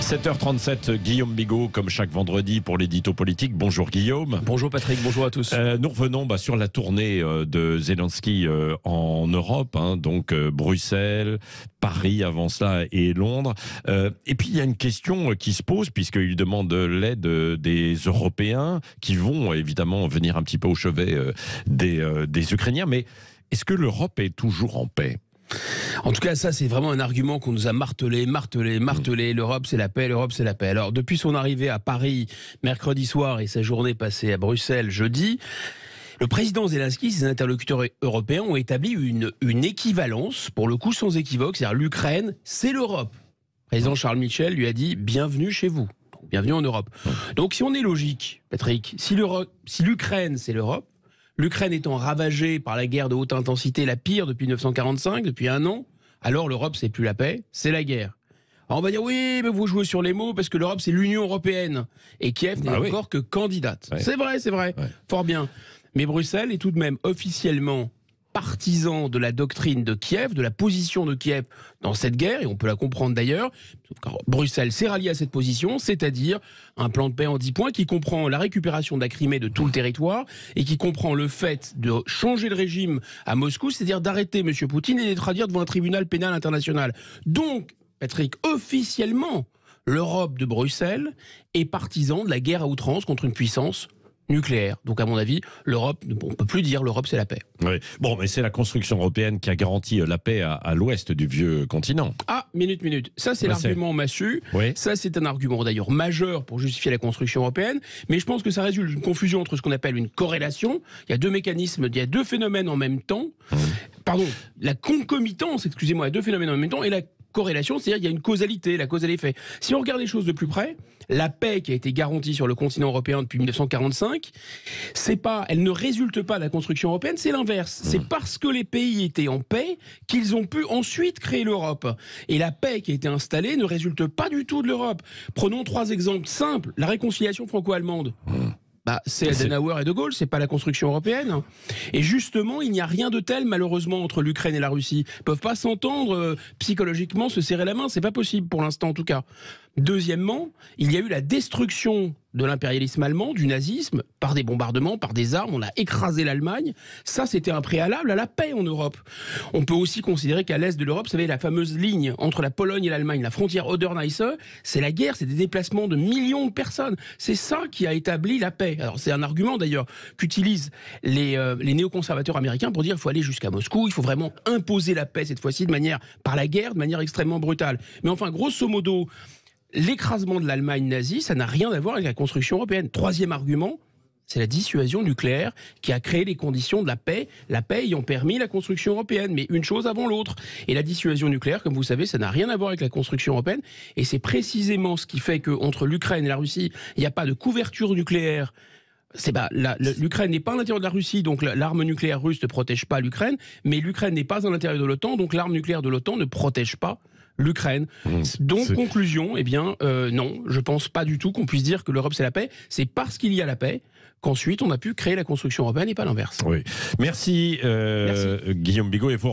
7h37, Guillaume Bigot, comme chaque vendredi pour l'édito politique. Bonjour Guillaume. Bonjour Patrick, bonjour à tous. Nous revenons sur la tournée de Zelensky en Europe, donc Bruxelles, Paris avant cela et Londres. Et puis il y a une question qui se pose, puisqu'il demande l'aide des Européens, qui vont évidemment venir un petit peu au chevet des Ukrainiens. Mais est-ce que l'Europe est toujours en paix ? En tout cas, ça, c'est vraiment un argument qu'on nous a martelé. L'Europe, c'est la paix, l'Europe, c'est la paix. Alors, depuis son arrivée à Paris mercredi soir et sa journée passée à Bruxelles jeudi, le président Zelensky et ses interlocuteurs européens ont établi une équivalence, pour le coup sans équivoque, c'est-à-dire l'Ukraine, c'est l'Europe. Le président Charles Michel lui a dit « bienvenue chez vous ». Bienvenue en Europe. Donc, si on est logique, Patrick, si l'Ukraine, c'est l'Europe, l'Ukraine étant ravagée par la guerre de haute intensité, la pire depuis 1945, depuis un an, alors l'Europe, c'est plus la paix, c'est la guerre. Alors on va dire, oui, mais vous jouez sur les mots, parce que l'Europe, c'est l'Union européenne. Et Kiev n'est encore que candidate. Ouais. C'est vrai, ouais. Fort bien. Mais Bruxelles est tout de même officiellement partisan de la doctrine de Kiev, de la position de Kiev dans cette guerre, et on peut la comprendre d'ailleurs. Bruxelles s'est rallié à cette position, c'est-à-dire un plan de paix en 10 points qui comprend la récupération de la Crimée de tout le territoire et qui comprend le fait de changer le régime à Moscou, c'est-à-dire d'arrêter M. Poutine et de les traduire devant un tribunal pénal international. Donc, Patrick, officiellement, l'Europe de Bruxelles est partisan de la guerre à outrance contre une puissance nucléaire. Donc à mon avis, l'Europe, on ne peut plus dire l'Europe c'est la paix. Oui. Bon, mais c'est la construction européenne qui a garanti la paix à l'ouest du vieux continent. Ah, minute. Ça c'est l'argument massu. Oui. Ça c'est un argument d'ailleurs majeur pour justifier la construction européenne. Mais je pense que ça résulte d'une confusion entre ce qu'on appelle une corrélation. Il y a deux mécanismes, il y a deux phénomènes en même temps. Pardon, la concomitance, excusez-moi, il y a deux phénomènes en même temps et la corrélation, c'est-à-dire qu'il y a une causalité, la cause à l'effet. Si on regarde les choses de plus près, la paix qui a été garantie sur le continent européen depuis 1945, elle ne résulte pas de la construction européenne, c'est l'inverse. C'est parce que les pays étaient en paix qu'ils ont pu ensuite créer l'Europe. Et la paix qui a été installée ne résulte pas du tout de l'Europe. Prenons 3 exemples simples. La réconciliation franco-allemande. C'est Adenauer et De Gaulle, c'est pas la construction européenne. Et justement, il n'y a rien de tel, malheureusement, entre l'Ukraine et la Russie. Ils peuvent pas s'entendre psychologiquement, se serrer la main, c'est pas possible pour l'instant en tout cas. Deuxièmement, il y a eu la destruction de l'impérialisme allemand, du nazisme, par des bombardements, par des armes, on a écrasé l'Allemagne. Ça, c'était un préalable à la paix en Europe. On peut aussi considérer qu'à l'est de l'Europe, vous savez, la fameuse ligne entre la Pologne et l'Allemagne, la frontière Oder-Neisse, c'est la guerre, c'est des déplacements de millions de personnes. C'est ça qui a établi la paix. Alors, c'est un argument d'ailleurs qu'utilisent les néoconservateurs américains pour dire qu'il faut aller jusqu'à Moscou, il faut vraiment imposer la paix cette fois-ci par la guerre, de manière extrêmement brutale. Mais enfin, grosso modo, l'écrasement de l'Allemagne nazie, ça n'a rien à voir avec la construction européenne. Troisième argument, c'est la dissuasion nucléaire qui a créé les conditions de la paix ayant permis la construction européenne, mais une chose avant l'autre. Et la dissuasion nucléaire, comme vous savez, ça n'a rien à voir avec la construction européenne, et c'est précisément ce qui fait qu'entre l'Ukraine et la Russie, il n'y a pas de couverture nucléaire. L'Ukraine n'est pas à l'intérieur de la Russie, donc l'arme nucléaire russe ne protège pas l'Ukraine, mais l'Ukraine n'est pas à l'intérieur de l'OTAN, donc l'arme nucléaire de l'OTAN ne protège pas l'Ukraine. Donc, conclusion, non, je pense pas du tout qu'on puisse dire que l'Europe c'est la paix. C'est parce qu'il y a la paix qu'ensuite on a pu créer la construction européenne et pas l'inverse. Oui. Merci. Guillaume Bigot. Et vous